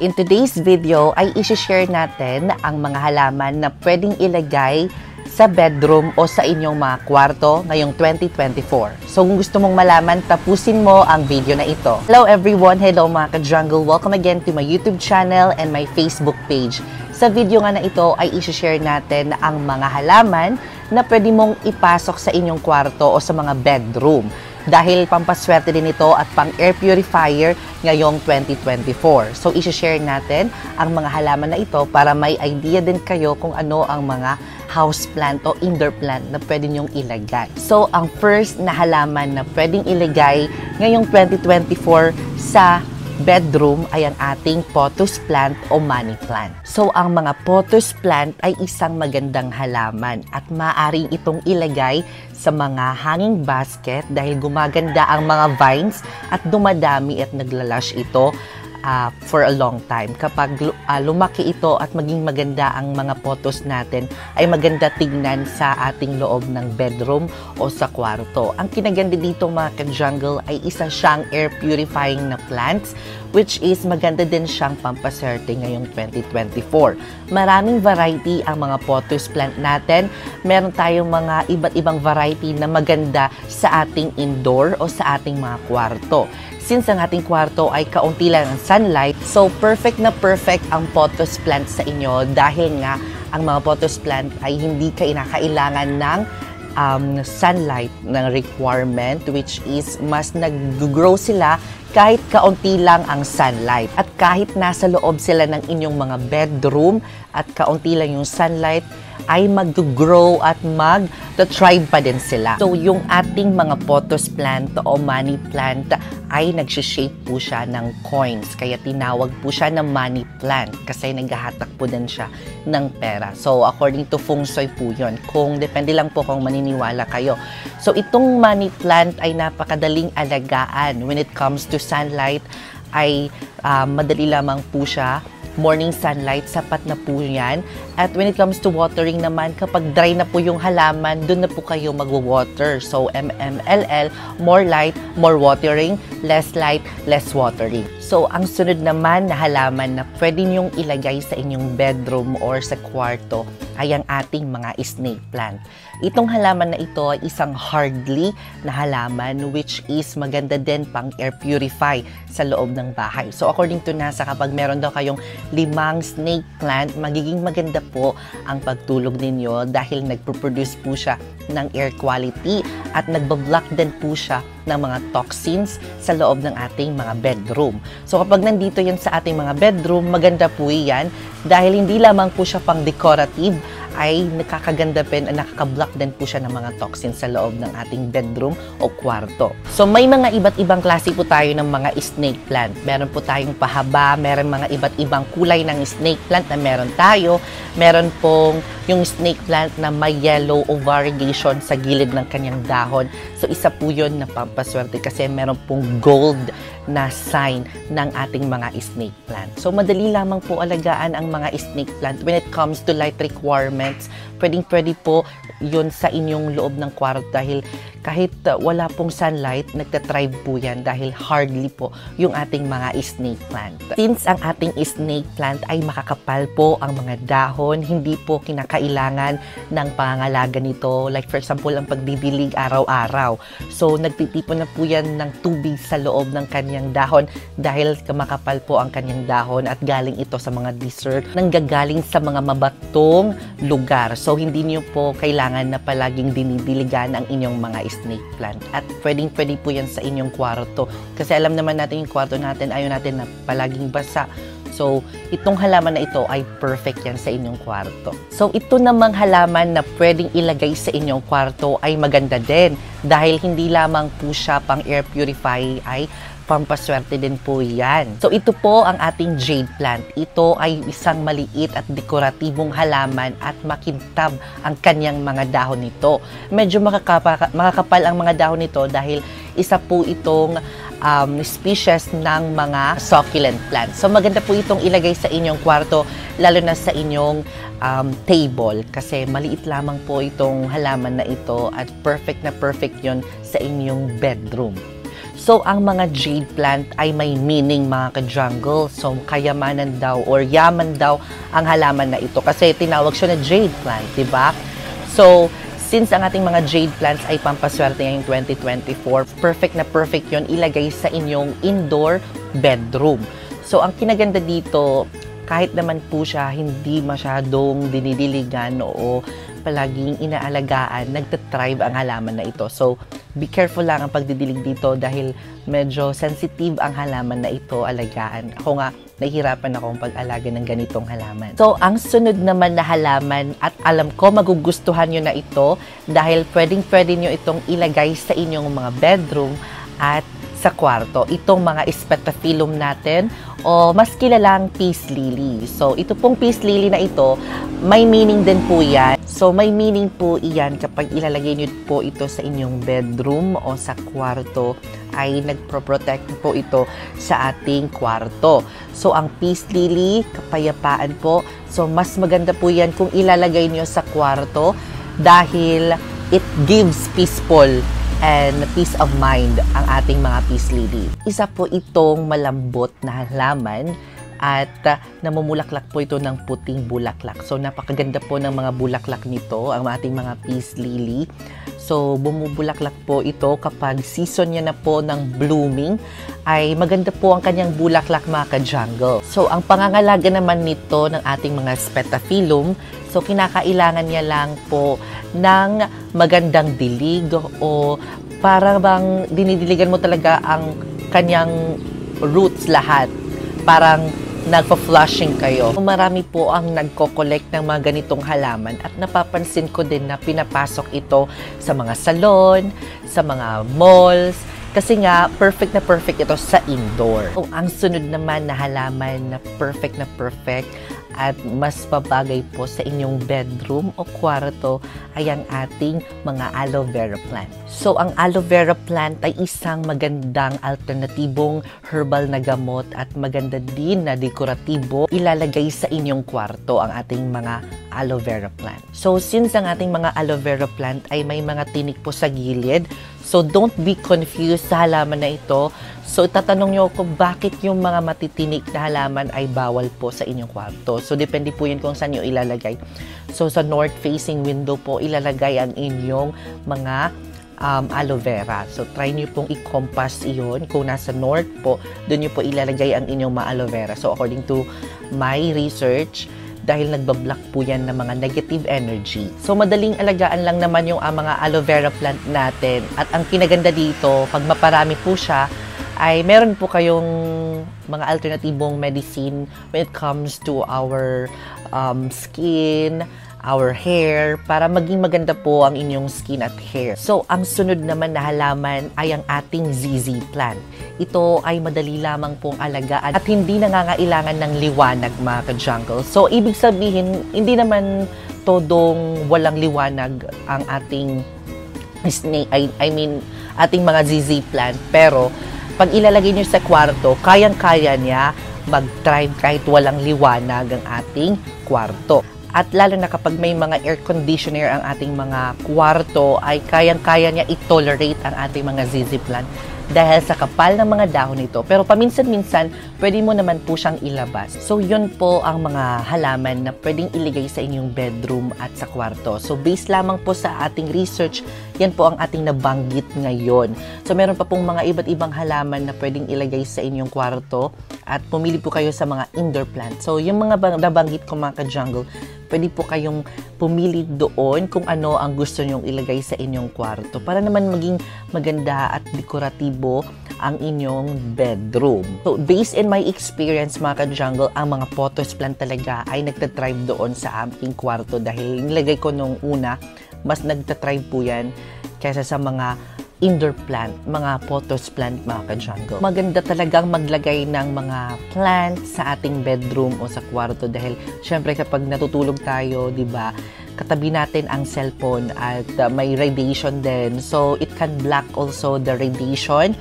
In today's video ay isi-share natin ang mga halaman na pwedeng ilagay sa bedroom o sa inyong mga kwarto ngayong 2024. So kung gusto mong malaman, tapusin mo ang video na ito. Hello everyone! Hello mga ka-jungle! Welcome again to my YouTube channel and my Facebook page. Sa video nga na ito ay isi-share natin ang mga halaman na pwede mong ipasok sa inyong kwarto o sa mga bedroom. Dahil pampaswerte din ito at pang air purifier ngayong 2024. So, isi-share natin ang mga halaman na ito para may idea din kayo kung ano ang mga house plant o indoor plant na pwede nyong ilagay. So, ang first na halaman na pwedeng ilagay ngayong 2024 sa bedroom ay ang ating pothos plant o money plant. So, ang mga pothos plant ay isang magandang halaman at maaaring itong ilagay sa mga hanging basket dahil gumaganda ang mga vines at dumadami at naglalash ito for a long time. Kapag lumaki ito at maging maganda ang mga pothos natin, ay maganda tignan sa ating loob ng bedroom o sa kwarto. Ang kinaganda dito mga ka-jungle ay isa siyang air purifying na plants, which is maganda din siyang pampaswerte ngayong 2024. Maraming variety ang mga pothos plant natin. Meron tayong mga iba't ibang variety na maganda sa ating indoor o sa ating mga kwarto. Since ang ating kwarto ay kaunti lang ang sunlight, so perfect na perfect ang pothos plant sa inyo dahil nga ang mga pothos plant ay hindi kailangan ng sunlight ng requirement, which is mas nag-grow sila kahit kaunti lang ang sunlight. At kahit nasa loob sila ng inyong mga bedroom at kaunti lang yung sunlight, ay mag-grow at mag-thrive pa din sila. So, yung ating mga pothos plant o money plant ay nagsishape po siya ng coins. Kaya tinawag po siya na money plant kasi naghahatak po din siya ng pera. So, according to Feng Shui po yun. Depende lang po kung maniniwala kayo. So, itong money plant ay napakadaling alagaan. When it comes to sunlight, ay madali lamang po siya. Morning sunlight, sapat na po yan. At when it comes to watering naman, kapag dry na po yung halaman, doon na po kayo magwa-water. So, MMLL, more light, more watering, less light, less watering. So, ang sunod naman na halaman na pwede nyong ilagay sa inyong bedroom or sa kwarto ay ang ating mga snake plant. Itong halaman na ito ay isang hardly na halaman which is maganda din pang air purify sa loob ng bahay. So, according to NASA, kapag meron daw kayong 5 snake plant, magiging maganda po ang pagtulog ninyo dahil nagpo-produce po siya ng air quality at nagbablock din po siya ng mga toxins sa loob ng ating mga bedroom. So kapag nandito yan sa ating mga bedroom, maganda po yan dahil hindi lamang po siya pang decorative, ay nakakaganda din at nakakablock din po siya ng mga toxins sa loob ng ating bedroom o kwarto. So may mga iba't ibang klase po tayo ng mga snake plant. Meron po tayong pahaba, meron mga iba't ibang kulay ng snake plant na meron tayo. Meron pong yung snake plant na may yellow o variegation sa gilid ng kanyang dahon. So isa po yun na pampaswerte kasi meron pong gold na sign ng ating mga snake plant. So madali lamang po alagaan ang mga snake plant when it comes to light requirements. Pwedeng-pwede po yun sa inyong loob ng kwarto dahil kahit wala pong sunlight, nagtatribe po yan dahil hardly po yung ating mga snake plant. Since ang ating snake plant ay makakapal po ang mga dahon, hindi po kinakailangan ng pangangalaga nito. Like for example, ang pagdidilig araw-araw. So nagtitipon na po yan ng tubig sa loob ng kanyang dahon dahil makapal po ang kanyang dahon at galing ito sa mga desert, nanggagaling sa mga mabatong lugar. So hindi niyo po kailangan na palaging dinidiligan ang inyong mga snake plant. At pwedeng-pwede po yan sa inyong kwarto. Kasi alam naman natin yung kwarto natin, ayaw natin na palaging basa. So, itong halaman na ito ay perfect yan sa inyong kwarto. So, ito namang halaman na pwedeng ilagay sa inyong kwarto ay maganda din. Dahil hindi lamang po siya pang air purify, ay pampaswerte din po yan. So, ito po ang ating jade plant. Ito ay isang maliit at dekoratibong halaman at makintab ang kanyang mga dahon nito. Medyo makakapal ang mga dahon nito dahil isa po itong species ng mga succulent plants. So, maganda po itong ilagay sa inyong kwarto, lalo na sa inyong table. Kasi maliit lamang po itong halaman na ito at perfect na perfect yon sa inyong bedroom. So, ang mga jade plant ay may meaning mga ka-jungle. So, kayamanan daw or yaman daw ang halaman na ito kasi tinawag siya na jade plant, di ba? So, since ang ating mga jade plants ay pampaswerte ngayong 2024, perfect na perfect yon ilagay sa inyong indoor bedroom. So, ang kinaganda dito, kahit naman po siya hindi masyadong dinidiligan o palaging inaalagaan, nagtatribe ang halaman na ito. So, be careful lang ang pagdidilig dito dahil medyo sensitive ang halaman na ito alagaan. Ako nga, nahihirapan akong pag-alaga ng ganitong halaman. So, ang sunod naman na halaman at alam ko magugustuhan nyo na ito dahil pwedeng-pwede nyo itong ilagay sa inyong mga bedroom at sa kwarto. Itong mga Spataphyllum natin o mas kilalang peace lily. So, ito pong peace lily na ito, may meaning din po yan. So, may meaning po iyan kapag ilalagay nyo po ito sa inyong bedroom o sa kwarto ay nagpro-protect po ito sa ating kwarto. So, ang peace lily, kapayapaan po. So, mas maganda po yan kung ilalagay nyo sa kwarto dahil it gives peaceful and peace of mind ang ating mga peace lily. Isa po itong malambot na halaman at namumulaklak po ito ng puting bulaklak. So, napakaganda po ng mga bulaklak nito, ang ating mga peace lily. So, bumubulaklak po ito kapag season niya na po ng blooming, ay maganda po ang kanyang bulaklak mga ka-jungle. So, ang pangangalaga naman nito ng ating mga Spataphyllum, so kinakailangan niya lang po ng magandang dilig o para bang dinidiligan mo talaga ang kanyang roots lahat. Parang nagpa-flushing kayo. Marami po ang nagko-collect ng mga ganitong halaman at napapansin ko din na pinapasok ito sa mga salon, sa mga malls, kasi nga perfect na perfect ito sa indoor. So, ang sunod naman na halaman na perfect at mas babagay po sa inyong bedroom o kwarto ay ang ating mga aloe vera plant. So, ang aloe vera plant ay isang magandang alternatibong herbal na gamot at maganda din na dekoratibo ilalagay sa inyong kwarto ang ating mga aloe vera plant. So, since ang ating mga aloe vera plant ay may mga tinik po sa gilid, so don't be confused sa halaman na ito. So, tatanong nyo kung bakit yung mga matitinik na halaman ay bawal po sa inyong kwarto. So, depende po yun kung saan nyo ilalagay. So, sa north-facing window po ilalagay ang inyong mga aloe vera. So, try nyo pong i-compass iyon. Kung nasa north po, doon nyo po ilalagay ang inyong mga aloe vera. So, according to my research, dahil nagbablock po yan ng mga negative energy. So, madaling alagaan lang naman yung mga aloe vera plant natin. At ang kinaganda dito, pag maparami po siya, ay meron po kayong mga alternatibong medicine when it comes to our skin, our hair, para maging maganda po ang inyong skin at hair. So, ang sunod naman na halaman ay ang ating ZZ plant. Ito ay madali lamang pong alagaan at hindi nangangailangan ng liwanag mga ka-jungle. So, ibig sabihin, hindi naman todong walang liwanag ang ating ating mga ZZ plant, pero pag ilalagay niyo sa kwarto, kayang-kaya niya mag-thrive kahit walang liwanag ang ating kwarto. At lalo na kapag may mga air conditioner ang ating mga kwarto, ay kayang-kaya niya i-tolerate ang ating mga ZZ plant dahil sa kapal ng mga dahon nito. Pero paminsan-minsan, pwede mo naman po siyang ilabas. So, yun po ang mga halaman na pwedeng iligay sa inyong bedroom at sa kwarto. So, based lamang po sa ating research, yan po ang ating nabanggit ngayon. So, meron pa pong mga iba't ibang halaman na pwedeng ilagay sa inyong kwarto at pumili po kayo sa mga indoor plants. So, yung mga nabanggit ko mga ka-jungle, pwede po kayong pumili doon kung ano ang gusto nyong ilagay sa inyong kwarto para naman maging maganda at dekoratibo ang inyong bedroom. So, based in my experience mga ka-jungle, ang mga pothos plant talaga ay nagtatribe doon sa aking kwarto dahil nilagay ko nung una, mas nagtatribe po yan kaysa sa mga indoor plant, mga pothos plant mga ka-jungle. Maganda talagang maglagay ng mga plant sa ating bedroom o sa kwarto dahil syempre kapag natutulog tayo, di ba, katabi natin ang cellphone at may radiation din. So, it can block also the radiation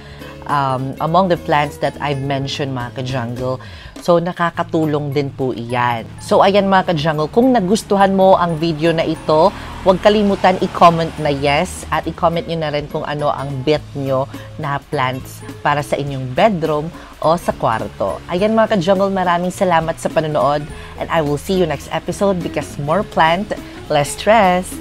among the plants that I've mentioned mga ka-jungle. So, nakakatulong din po iyan. So, ayan mga ka-jungle, kung nagustuhan mo ang video na ito, huwag kalimutan i-comment na yes at i-comment nyo na rin kung ano ang bet nyo na plants para sa inyong bedroom o sa kwarto. Ayan mga ka-jungle, maraming salamat sa panonood and I will see you next episode because more plant, less stress!